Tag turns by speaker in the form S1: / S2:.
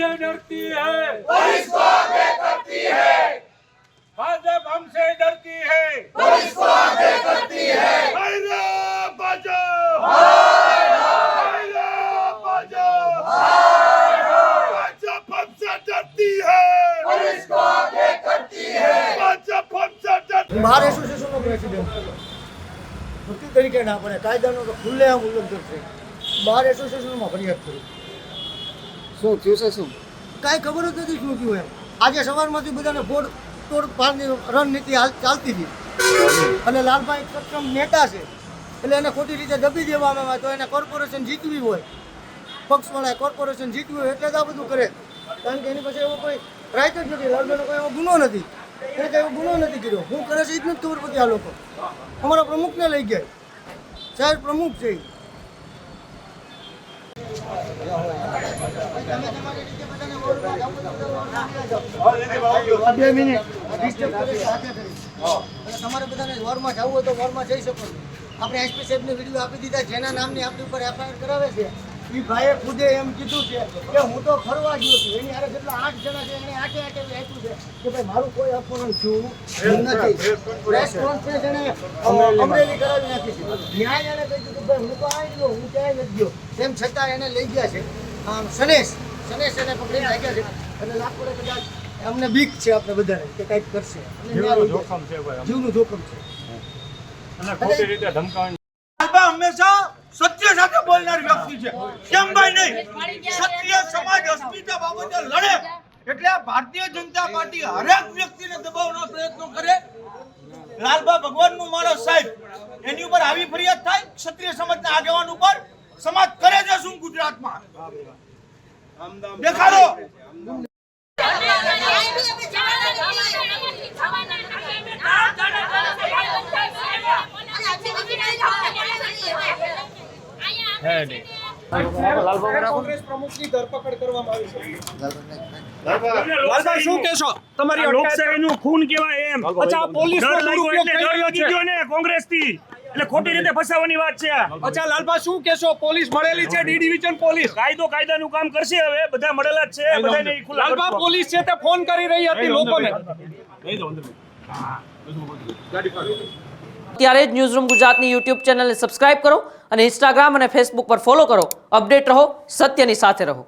S1: हमसे डरती है,
S2: पुलिस को आगे करती है,
S1: भाजपा हमसे डरती है,
S2: पुलिस को आगे करती है।
S1: अरे भाजपा, अरे भाजपा, भाजपा हमसे डरती है,
S2: पुलिस को आगे करती है।
S1: भाजपा हमसे डरती है।
S3: બાર એસોસિએશનનો પ્રેસિડેન્ટ વકીલ તરીકે ના પડે કાયદાનો તો ખુલ્લેઆમ ઉલ્લંઘન છે. બાર એસોસિએશનમાં ફરિયાદ કરી
S4: શું થયું છે? શું
S3: કાંઈ ખબર જ નથી શું થયું એમ. આજે સવારમાંથી બધાને ફોડ તોડ પાડની રણનીતિ ચાલતી હતી અને લાલભાઈ સક્ષમ નેતા છે એટલે એને ખોટી રીતે દબી દેવામાં આવે તો એને કોર્પોરેશન જીતવી હોય, પક્ષવાળાએ કોર્પોરેશન જીતવી હોય એટલે જ આ બધું કરે. કારણ કે એની પાસે એવો કોઈ રાઈટ જ નથી, લાલભાઈનો કોઈ એવો ગુનો નથી, એને કંઈ એવો ગુનો નથી કર્યો. શું કરે છે એ જ નથી ખબર પડતી. આ લોકો અમારા પ્રમુખને લઈ ગયા, શહેર પ્રમુખ છે. બે મિનિટ તમારે બધાને વોરમાં જવું હોય તો વોરમાં જઈ શકો છો. આપણે એસપી સાહેબને વિડીયો આપી દીધા, જેના નામની આપણી ઉપર એફઆઈઆર કરાવે છે એ ભાઈએ ખુદે એમ કીધું છે કે હું તો ફરવા ગયો છું. એની હારે જેટલા 8 જણા છે એને આટે આપ્યું છે કે ભાઈ મારું કોઈ અપહરણ થયું નથી. પ્રેસ કોન્ફરન્સ એને અમરેલી કરાવી નાખી છે. ન્યાય એને કહી દીધું ભાઈ હું તો આવી ગયો, હું ક્યાંય નથી ગયો. તેમ છતાં એને લઈ ગયા છે. સનેશ એને પકડીને લઈ ગયા છે. એટલે લાખોડે કદાચ અમને બીક છે આપણે બધાને કે કંઈક કરશે.
S1: જીવનું જોખમ છે ભાઈ,
S3: જીવનું જોખમ છે
S1: અને ખોટી રીતે ધમકાવવાની.
S5: હંમેશા સત્ય સાથે બોલનાર વ્યક્તિ છે. કેમ ભાઈ નહીં? ક્ષત્રિય સમાજ અસ્મિતા બાબતે લડે એટલે આ ભારતીય જનતા પાર્ટી હરેક વ્યક્તિને દબાવવાનો પ્રયત્ન કરે. લાલબા ભગવાનનું માણસ સાહેબ, એની ઉપર આવી ફરિયાદ થાય ક્ષત્રિય સમાજના આગેવાન ઉપર. સમાજ કરે છે શું ગુજરાતમાં? દેખાડો.
S4: કોંગ્રેસ પ્રમુખની ધરપકડ કરવામાં આવી છે.
S6: લાલભાઈ શું કહેશો? તમારી
S1: લોકશાહીનું ખૂન કહેવાય એમ.
S6: અચ્છા, પોલીસનો
S1: ડર લાગ્યો
S6: દુરુપયોગ
S1: એટલે
S6: થઈ
S1: ડર
S6: રહ્યો
S1: વધી
S6: છે.
S1: ગયો ને કોંગ્રેસથી. એટલે ખોટી રીતે ફસાવાની વાત છે આ.
S6: અચ્છા લાલભાઈ શું કહેશો? પોલીસ મળેલી છે, ડી ડિવિઝન પોલીસ.
S1: કાયદો કાયદાનું કામ કરશે. હવે બધા મળેલા જ છે, બધાને ઈ ખુલ્લા
S6: લાલભાઈ
S1: કરશું.
S6: પોલીસ છે તે ફોન કરી રહી હતી લોકોને.
S7: ત્યારે જ ન્યૂઝરૂમ ગુજરાતની યુટ્યુબ ચેનલને સબસ્ક્રાઇબ કરો અને ઇન્સ્ટાગ્રામ અને ફેસબુક પર ફોલો કરો. અપડેટ રહો, સત્યની સાથે રહો.